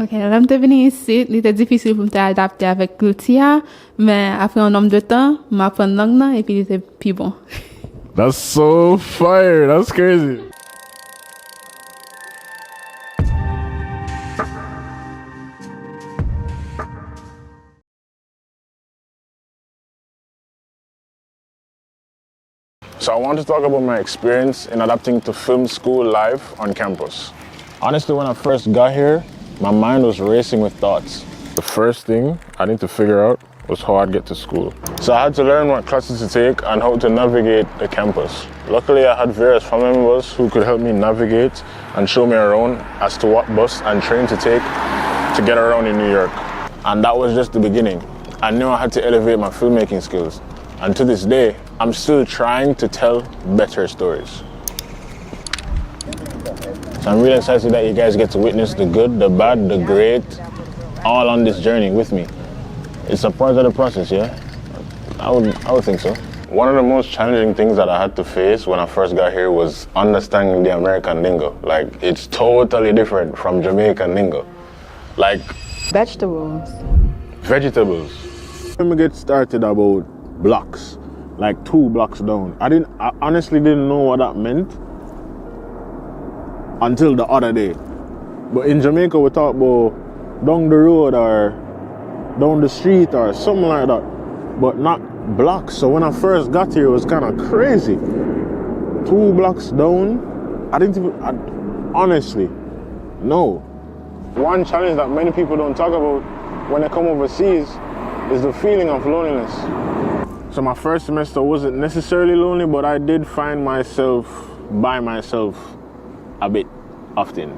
Ok, là, je venu ici, il était difficile pour m'adapter avec l'outil, mais après un nombre de temps, m'apprends la langue là, et puis il était plus bon. That's so fire. That's crazy. So I want to talk about my experience in adapting to film school life on campus. Honestly, when I first got here, my mind was racing with thoughts. The first thing I need to figure out was how I'd get to school. So I had to learn what classes to take and how to navigate the campus. Luckily, I had various family members who could help me navigate and show me around as to what bus and train to take to get around in New York. And that was just the beginning. I knew I had to elevate my filmmaking skills. And to this day, I'm still trying to tell better stories. So I'm really excited that you guys get to witness the good, the bad, the great, all on this journey with me. It's a part of the process, yeah? I would think so. One of the most challenging things that I had to face when I first got here was understanding the American lingo. Like, it's totally different from Jamaican lingo. Like... Vegetables. Let me get started about blocks. Like 2 blocks down. I honestly didn't know what that meant until the other day. But in Jamaica, we talk about down the road or down the street or something like that, but not blocks. So when I first got here, it was kind of crazy. 2 blocks down, honestly, no. One challenge that many people don't talk about when they come overseas is the feeling of loneliness. So my first semester wasn't necessarily lonely, but I did find myself by myself a bit often.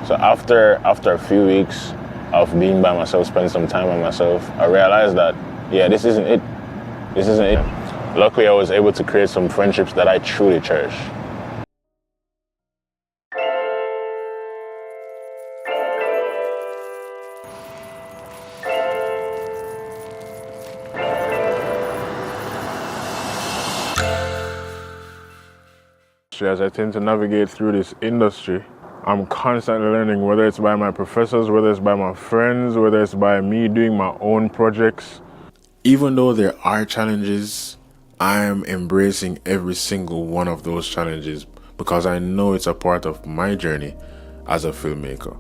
So after a few weeks of being by myself, spending some time by myself, I realized that, yeah, this isn't it. Luckily, I was able to create some friendships that I truly cherish. As I tend to navigate through this industry, I'm constantly learning, whether it's by my professors, whether it's by my friends, whether it's by me doing my own projects. Even though there are challenges, I am embracing every single one of those challenges because I know it's a part of my journey as a filmmaker.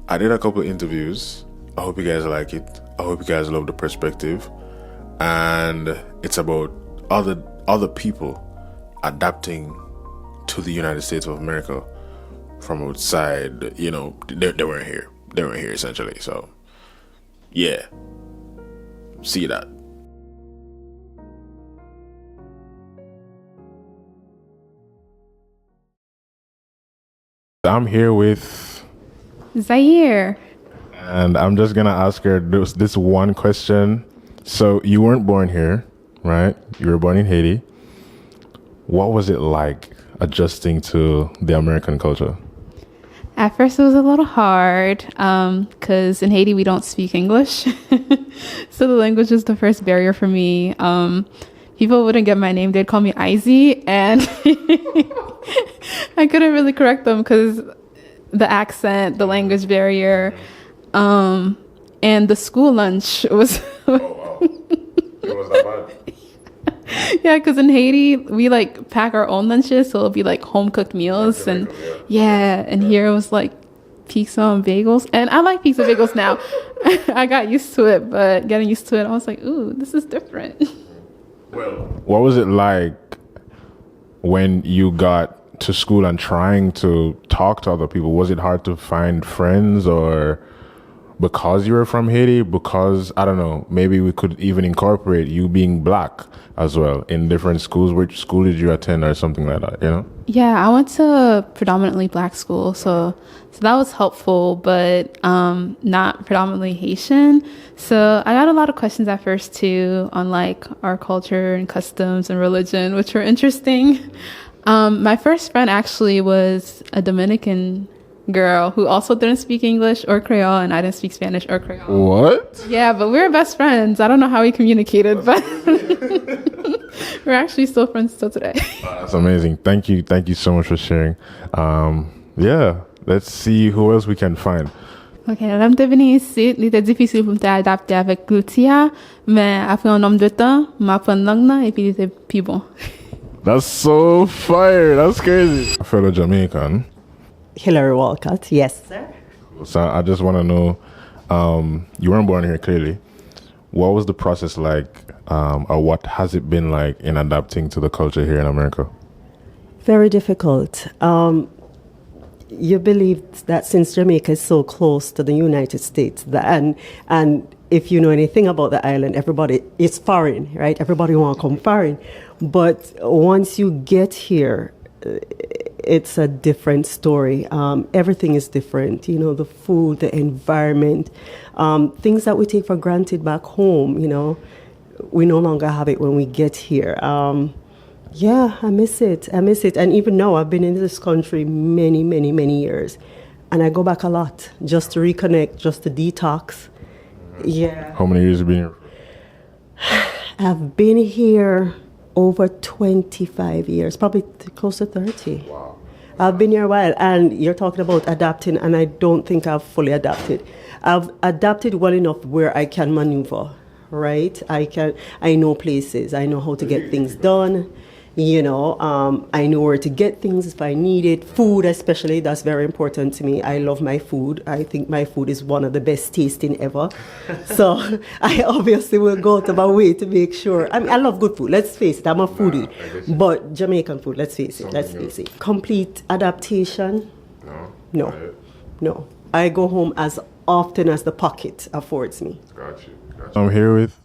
I did a couple of interviews. I hope you guys like it. I hope you guys love the perspective. And it's about other people adapting to the United States of America from outside. You know, they weren't here. They weren't here essentially. So, yeah. See that. I'm here with Zaire. And I'm just gonna ask her this one question. So you weren't born here, right? You were born in Haiti. What was it like adjusting to the American culture? At first, it was a little hard because in Haiti, we don't speak English. So the language was the first barrier for me. People wouldn't get my name. They'd call me Izzy, and I couldn't really correct them because the accent, the language barrier, and the school lunch was... Oh, wow. It was that bad? Yeah, because in Haiti, we like pack our own lunches, so it'll be like home cooked meals. And and here it was like pizza and bagels. And I like pizza and bagels now. I got used to it, but getting used to it, I was like, ooh, this is different. Well, what was it like when you got to school and trying to talk to other people? Was it hard to find friends, or because you were from Haiti? Because, I don't know, maybe we could even incorporate you being black as well in different schools. Which school did you attend or something like that, you know? Yeah, I went to predominantly black school, so that was helpful, but not predominantly Haitian. So I got a lot of questions at first too on like our culture and customs and religion, which were interesting. My first friend actually was a Dominican girl who also didn't speak English or Creole, and I didn't speak Spanish or Creole. What? Yeah, but we were best friends. I don't know how we communicated, but we're actually still friends till today. That's amazing. Thank you so much for sharing. Yeah, let's see who else we can find. Ok, lèm te veni isi, li te difisil pou mte adapte avèk loutia, men apre un nom de tan, m apren lang nan, epi li te pi bon. That's so fire. That's crazy. Fellow Jamaican. Hillary Walcott, yes, sir. So I just want to know, you weren't born here clearly. What was the process like, or what has it been like in adapting to the culture here in America? Very difficult. You believe that since Jamaica is so close to the United States, and if you know anything about the island, everybody is foreign, right? Everybody want to come foreign. But once you get here, it's a different story. Everything is different. You know, the food, the environment, things that we take for granted back home, you know, we no longer have it when we get here. Yeah, I miss it. And even now, I've been in this country many, many, many years. And I go back a lot just to reconnect, just to detox. Yeah. How many years have you been here? I've been here over 25 years, probably close to 30. Wow. I've been here a while, and you're talking about adapting, and I don't think I've fully adapted. I've adapted well enough where I can maneuver, right? I know places, I know how to get things done. You know, I know where to get things if I need it. Food, especially, that's very important to me. I love my food. I think my food is one of the best tasting ever. So I obviously will go out of my way to make sure. I mean, I love good food. Let's face it, I'm a foodie. But Jamaican food, let's face it. Complete adaptation? No. I go home as often as the pocket affords me. Got you. I'm here with...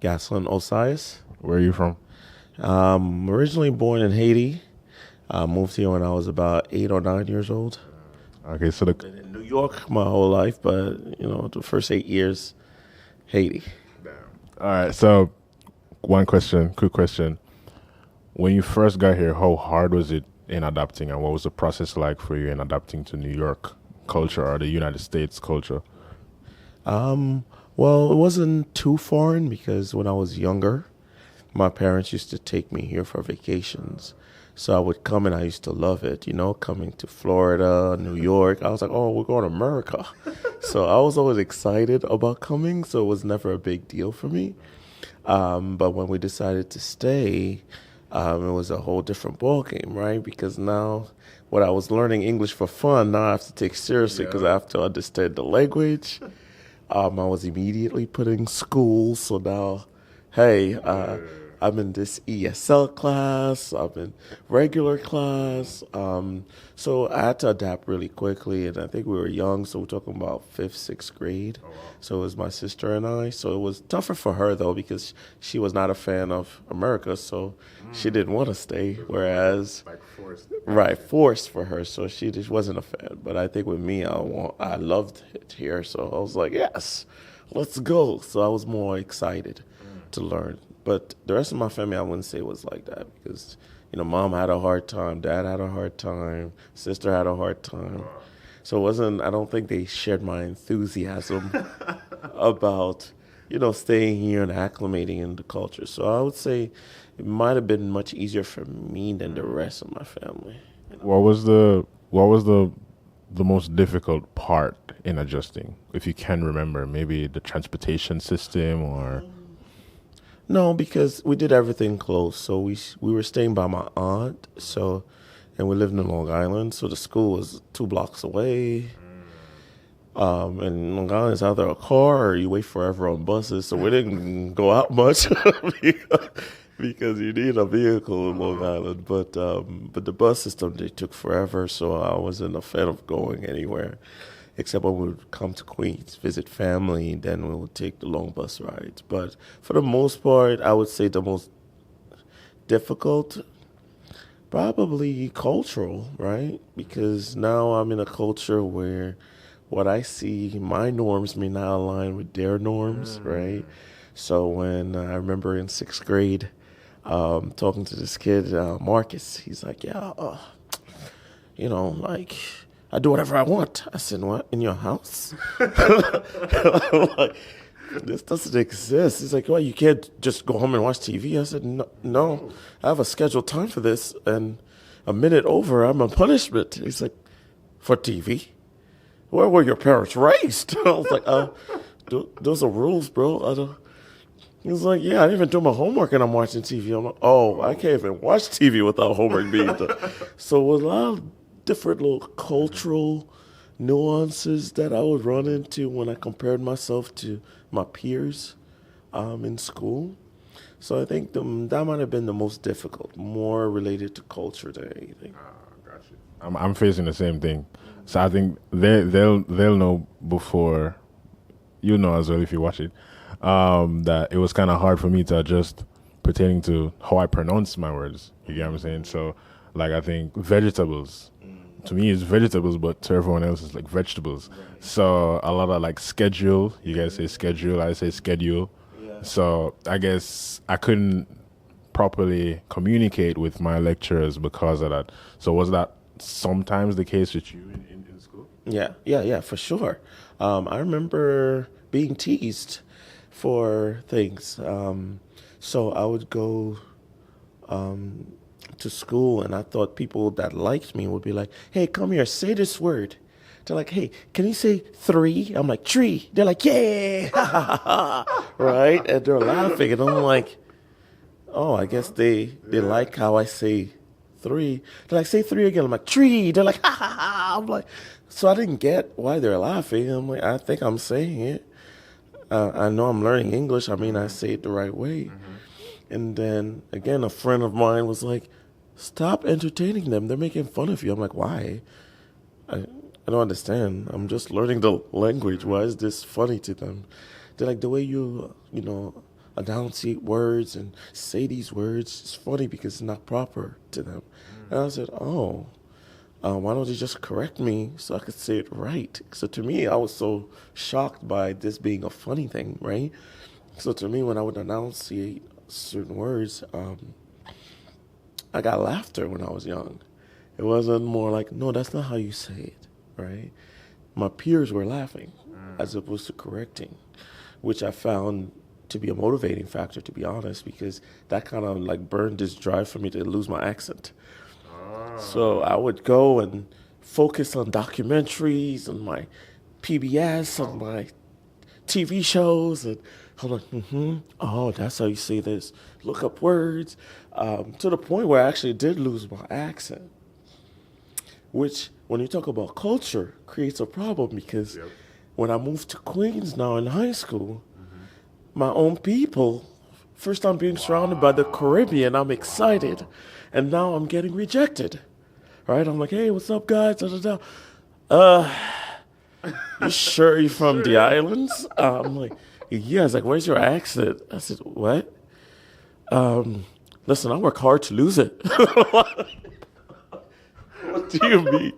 Gaslin Osias. Where are you from? Originally born in Haiti. Moved here when I was about 8 or 9 years old. Okay, so Been in New York my whole life, but, you know, the first 8 years, Haiti. All right, so quick question. When you first got here, how hard was it in adapting, and what was the process like for you in adapting to New York culture or the United States culture? Well, it wasn't too foreign because when I was younger, my parents used to take me here for vacations. So I would come and I used to love it, you know, coming to Florida, New York. I was like, oh, we're going to America. So I was always excited about coming, so it was never a big deal for me. But when we decided to stay, it was a whole different ballgame, right? Because now what I was learning English for fun, now I have to take seriously because I have to understand the language. I was immediately put in school, so now, hey, I'm in this ESL class, I'm in regular class. So I had to adapt really quickly, and I think we were young, so we're talking about 5th, 6th grade. So it was my sister and I. So it was tougher for her, though, because she was not a fan of America, so she didn't want to stay, whereas... Like forced. Right, forced for her, so she just wasn't a fan. But I think with me, I loved it here, so I was like, yes, let's go. So I was more excited to learn. But the rest of my family, I wouldn't say was like that because, you know, mom had a hard time, dad had a hard time, sister had a hard time. So it wasn't, I don't think they shared my enthusiasm about, you know, staying here and acclimating in the culture. So I would say it might have been much easier for me than the rest of my family. What was the most difficult part in adjusting, if you can remember? Maybe the transportation system or... No, because we did everything close. So we were staying by my aunt, and we lived in Long Island, so the school was 2 blocks away. And Long Island is either a car or you wait forever on buses, so we didn't go out much because you need a vehicle in Long Island. But the bus system, they took forever, so I wasn't a fan of going anywhere. Except when we would come to Queens, visit family, then we would take the long bus rides. But for the most part, I would say the most difficult, probably cultural, right? Because now I'm in a culture where what I see, my norms may not align with their norms, right? So when I remember in 6th grade, talking to this kid, Marcus, he's like, yeah, you know, like... I do whatever I want. I said, what? In your house? I'm like, this doesn't exist. He's like, well, you can't just go home and watch TV. I said, no, I have a scheduled time for this, and a minute over, I'm on punishment. He's like, for TV? where were your parents raised? I was like, those are rules, bro. I don't. He was like, yeah, I didn't even do my homework and I'm watching TV. I'm like, oh, I can't even watch TV without homework being done. So it was a lot of different little cultural nuances that I would run into when I compared myself to my peers in school. So I think that might have been the most difficult, more related to culture than anything. Gotcha. I'm facing the same thing. So I think they'll know before you know as well if you watch it. That it was kind of hard for me to adjust pertaining to how I pronounce my words. You get what I'm saying? So, like, I think vegetables, to me, is vegetables, but to everyone else, it's like vegetables. Right. So, a lot of like schedule, you guys say schedule, I say schedule. Yeah. So, I guess I couldn't properly communicate with my lecturers because of that. So, was that sometimes the case with you in school? Yeah, for sure. I remember being teased for things. So I would go to school, and I thought people that liked me would be like, hey, come here, say this word. They're like, hey, can you say 3? I'm like, tree. They're like, yeah, right? And they're laughing, and I'm like, oh, I guess they like how I say 3. They're like, say 3 again. I'm like, tree. They're like, ha ha ha. I'm like, so I didn't get why they're laughing. I'm like, I think I'm saying it. I know I'm learning English. I mean, I say it the right way. Mm-hmm. And then, again, a friend of mine was like, stop entertaining them. They're making fun of you. I'm like, why? I don't understand. I'm just learning the language. Why is this funny to them? They're like, the way you enunciate words and say these words is funny because it's not proper to them. Mm-hmm. And I said, oh. Why don't you just correct me so I could say it right? So to me, I was so shocked by this being a funny thing, right? So to me, when I would enunciate certain words, I got laughter when I was young. It wasn't more like, no, that's not how you say it, right? My peers were laughing as opposed to correcting, which I found to be a motivating factor, to be honest, because that kind of like burned this drive for me to lose my accent. So I would go and focus on documentaries, on my PBS, on my TV shows, and I'm like, oh, that's how you say this. Look up words, to the point where I actually did lose my accent, which, when you talk about culture, creates a problem because when I moved to Queens now in high school, my own people, first time being surrounded by the Caribbean, I'm excited, and now I'm getting rejected. Right? I'm like, hey, what's up, guys? Da, da, da. You sure you're from the islands? I'm like, yeah. I was like, where's your accent? I said, what? Listen, I work hard to lose it. What do you mean?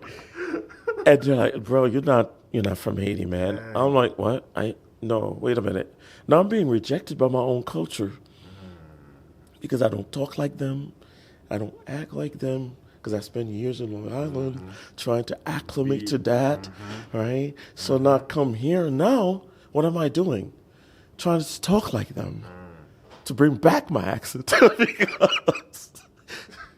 And they're like, bro, you're not from Haiti, man. I'm like, what? No, wait a minute. Now I'm being rejected by my own culture because I don't talk like them. I don't act like them. Because I spent years in Long Island trying to acclimate to that, right? So now come here now, what am I doing? Trying to talk like them to bring back my accent. Because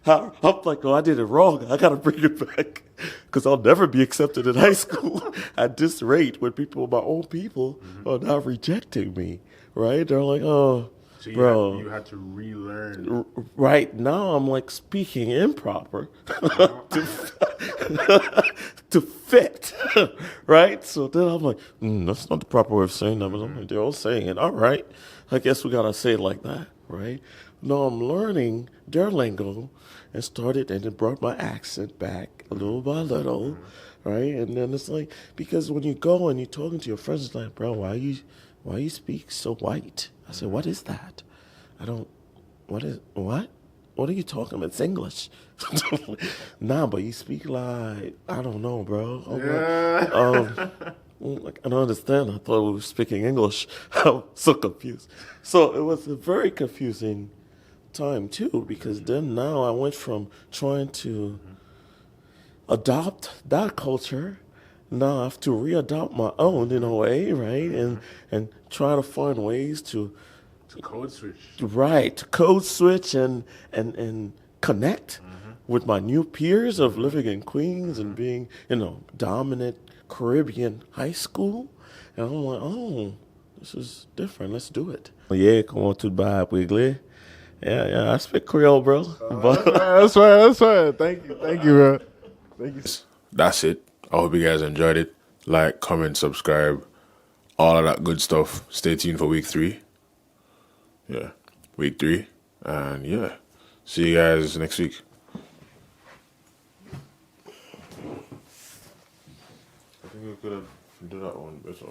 I'm like, oh, I did it wrong. I got to bring it back because I'll never be accepted in high school at this rate when people, my own people, are now rejecting me, right? They're like, oh, so you had to relearn. Right now, I'm like speaking improper to fit, right? So then I'm like, that's not the proper way of saying that. But I'm like, they're all saying it. All right, I guess we gotta say it like that, right? No, I'm learning their lingo and it brought my accent back little by little, right? And then it's like, because when you go and you're talking to your friends, it's like, bro, why you speak so white? I said, what is that? What are you talking about? It's English. Nah, but you speak like, I don't know, bro. Like, I don't understand. I thought we were speaking English. I'm so confused. So it was a very confusing time, too, because then now I went from trying to adopt that culture. Now I have to readopt my own in a way, right? And try to find ways to code switch. Right, to code switch and connect with my new peers of living in Queens and being, dominant Caribbean high school. And I'm like, oh, this is different. Let's do it. Yeah, come on to Dubai, Wiggly. Yeah, I speak Creole, bro. That's right. Thank you, bro. Thank you. That's it. I hope you guys enjoyed it. Like, comment, subscribe, all of that good stuff. Stay tuned for week 3. Yeah, week 3. And yeah, see you guys next week. I think we could have done that one better.